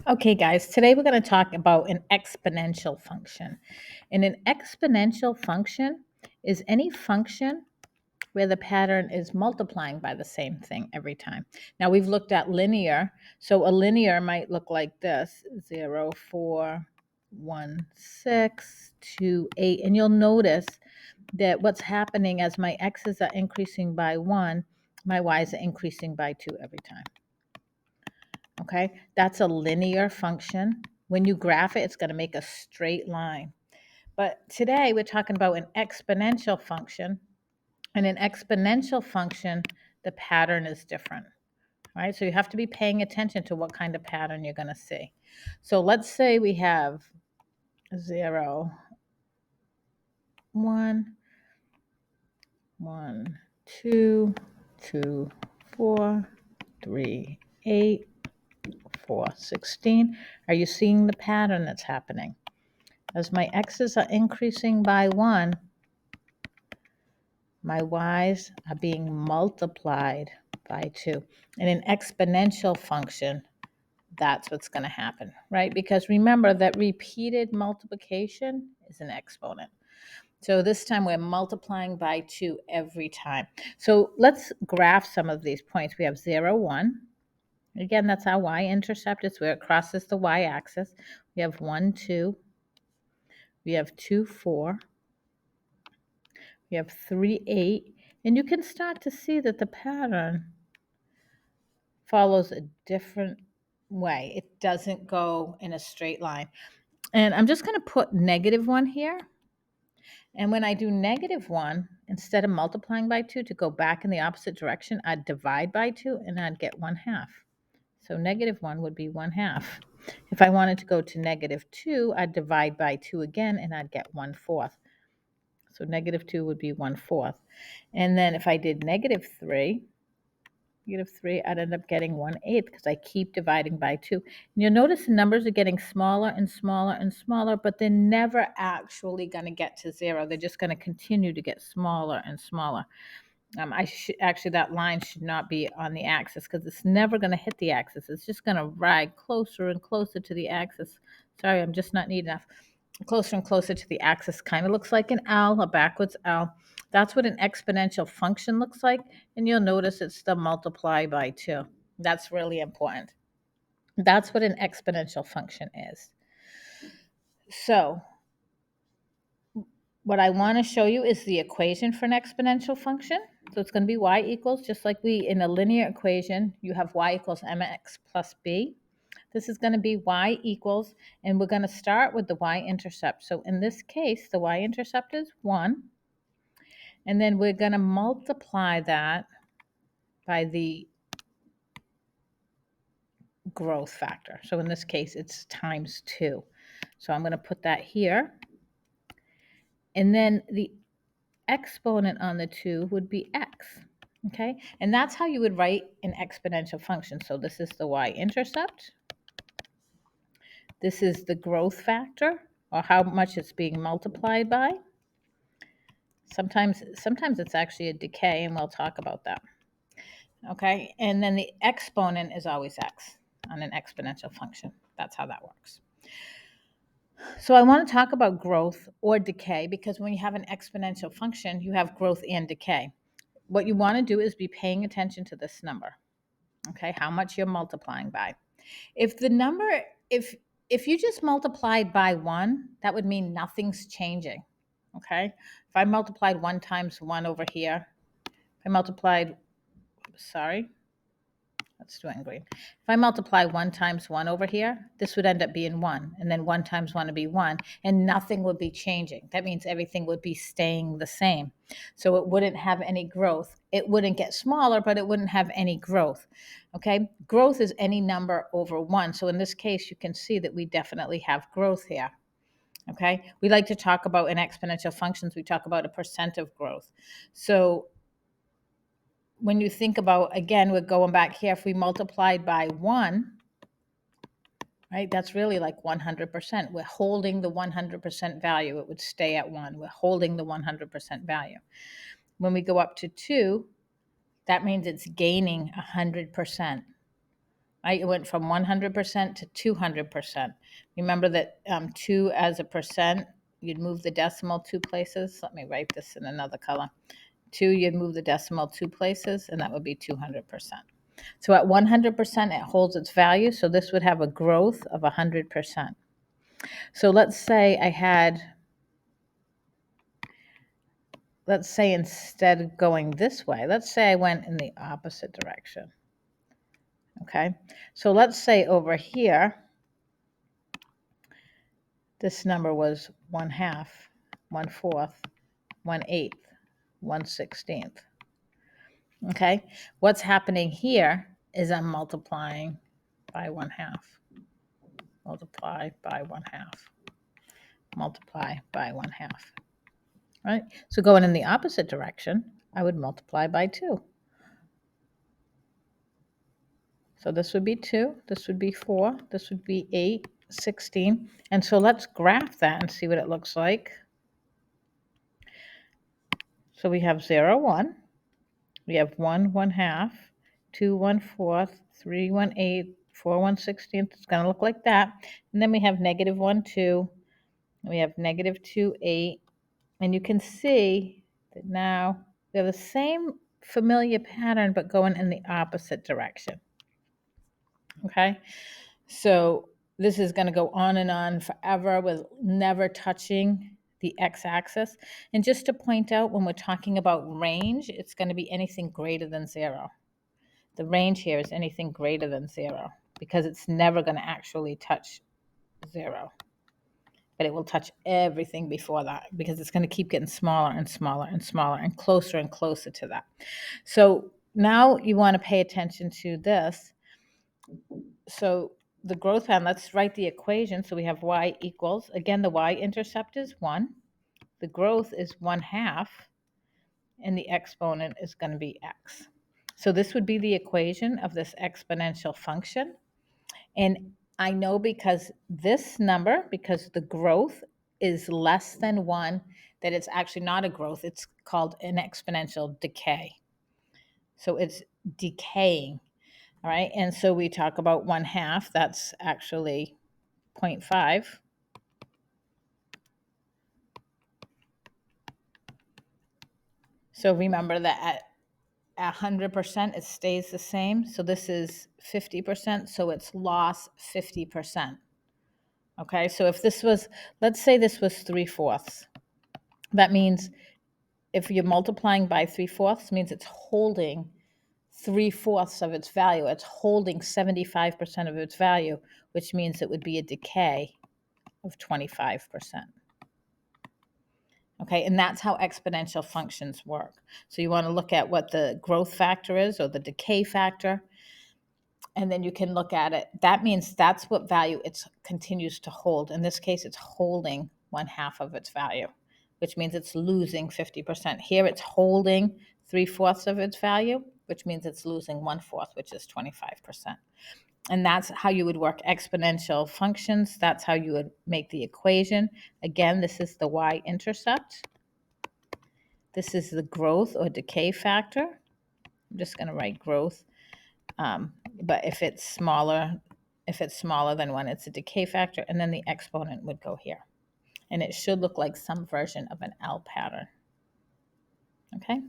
Okay, guys, today we're going to talk about an exponential function. And an exponential function is any function where the pattern is multiplying by the same thing every time. Now, we've looked at linear. So a linear might look like this: 0, 4, 1, 6, 2, 8. And you'll notice that what's happening as my x's are increasing by 1, my y's are increasing by 2 every time. Okay, that's a linear function. When you graph it, it's going to make a straight line. But today we're talking about an exponential function. And an exponential function, the pattern is different, right? So you have to be paying attention to what kind of pattern you're going to see. So let's say we have 0, 1, 1, 2, 2, 4, 3, 8, 4, 16. Are you seeing the pattern that's happening? As my x's are increasing by 1, my y's are being multiplied by 2. In an exponential function, that's what's going to happen, right? Because remember that repeated multiplication is an exponent. So this time we're multiplying by 2 every time. So let's graph some of these points. We have 0, 1. Again, that's our y-intercept. It's where it crosses the y-axis. We have 1, 2. We have 2, 4. We have 3, 8. And you can start to see that the pattern follows a different way. It doesn't go in a straight line. And I'm just going to put -1 here. And when I do -1, instead of multiplying by 2 to go back in the opposite direction, I'd divide by 2 and I'd get 1/2. So -1 would be 1/2. If I wanted to go to -2, I'd divide by 2 again and I'd get 1/4. So -2 would be 1/4. And then if I did -3, I'd end up getting 1/8 because I keep dividing by 2. And you'll notice the numbers are getting smaller and smaller and smaller, but they're never actually going to get to 0. They're just going to continue to get smaller and smaller. Actually, that line should not be on the axis because it's never going to hit the axis. It's just going to ride closer and closer to the axis. Sorry, I'm just not neat enough. Closer and closer to the axis. Kind of looks like an L, a backwards L. That's what an exponential function looks like. And you'll notice it's the multiply by 2. That's really important. That's what an exponential function is. So what I want to show you is the equation for an exponential function. So it's going to be y equals, just like in a linear equation, you have y equals mx plus b. This is going to be y equals, and we're going to start with the y-intercept. So in this case, the y-intercept is 1. And then we're going to multiply that by the growth factor. So in this case, it's times 2. So I'm going to put that here. And then the exponent on the 2 would be x. Okay, and that's how you would write an exponential function. So this is the y-intercept. This is the growth factor, or how much it's being multiplied by. Sometimes it's actually a decay, and we'll talk about that. Okay, and then the exponent is always x on an exponential function. That's how that works. So I want to talk about growth or decay because when you have an exponential function, you have growth and decay. What you want to do is be paying attention to this number. Okay, how much you're multiplying by. If the number, if you just multiplied by 1, that would mean nothing's changing. Okay, if I multiplied 1 times 1 over here, let's do it in green. If I multiply 1 times 1 over here, this would end up being 1, and then 1 times 1 would be 1, and nothing would be changing. That means everything would be staying the same. So it wouldn't have any growth. It wouldn't get smaller, but it wouldn't have any growth. Okay? Growth is any number over 1. So in this case, you can see that we definitely have growth here. Okay? We like to talk about in exponential functions, we talk about a percent of growth. So when you think about, again, we're going back here, if we multiplied by 1, right, that's really like 100%. We're holding the 100% value. It would stay at 1. We're holding the 100% value. When we go up to 2, that means it's gaining 100%. right? It went from 100% to 200%. Remember that 2 as a percent, you'd move the decimal 2 places. Let me write this in another color. 2, you'd move the decimal 2 places, and that would be 200%. So at 100%, it holds its value. So this would have a growth of 100%. So let's say instead of going this way, let's say I went in the opposite direction. Okay, so let's say over here, this number was 1/2, 1/4, 1/8, 1/16. Okay, what's happening here is I'm multiplying by 1/2. Multiply by 1/2. Multiply by 1/2. Right? So going in the opposite direction, I would multiply by 2. So this would be 2, this would be 4, this would be 8, 16. And so let's graph that and see what it looks like. So we have 0, 1. We have 1, 1/2, 2, 1/4, 3, 1/8, 4, 1/16. It's going to look like that. And then we have -1, 2. And we have -2, 8. And you can see that now we have the same familiar pattern, but going in the opposite direction. Okay, so this is going to go on and on forever with never touching the x-axis. And just to point out, when we're talking about range, it's going to be anything greater than 0. The range here is anything greater than 0 because it's never going to actually touch 0. But it will touch everything before that because it's going to keep getting smaller and smaller and smaller and closer to that. So now you want to pay attention to this. So the growth pattern, let's write the equation. So we have y equals, again, the y-intercept is 1. The growth is 1/2, and the exponent is going to be x. So this would be the equation of this exponential function. And I know because this number, because the growth is less than 1, that it's actually not a growth. It's called an exponential decay. So it's decaying. All right. And so we talk about 1/2. That's actually 0.5. So remember that at 100%, it stays the same. So this is 50%. So it's lost 50%. Okay. So if this was, let's say this was 3/4. That means if you're multiplying by 3/4, means it's holding 3/4 of its value. It's holding 75% of its value, which means it would be a decay of 25%. Okay, and that's how exponential functions work. So you want to look at what the growth factor is or the decay factor, and then you can look at it. That means that's what value it continues to hold. In this case, it's holding 1/2 of its value, which means it's losing 50%. Here it's holding 3/4 of its value, which means it's losing 1/4, which is 25%. And that's how you would work exponential functions. That's how you would make the equation. Again, this is the y-intercept. This is the growth or decay factor. I'm just going to write growth. But if it's smaller than 1, it's a decay factor. And then the exponent would go here. And it should look like some version of an L pattern. Okay?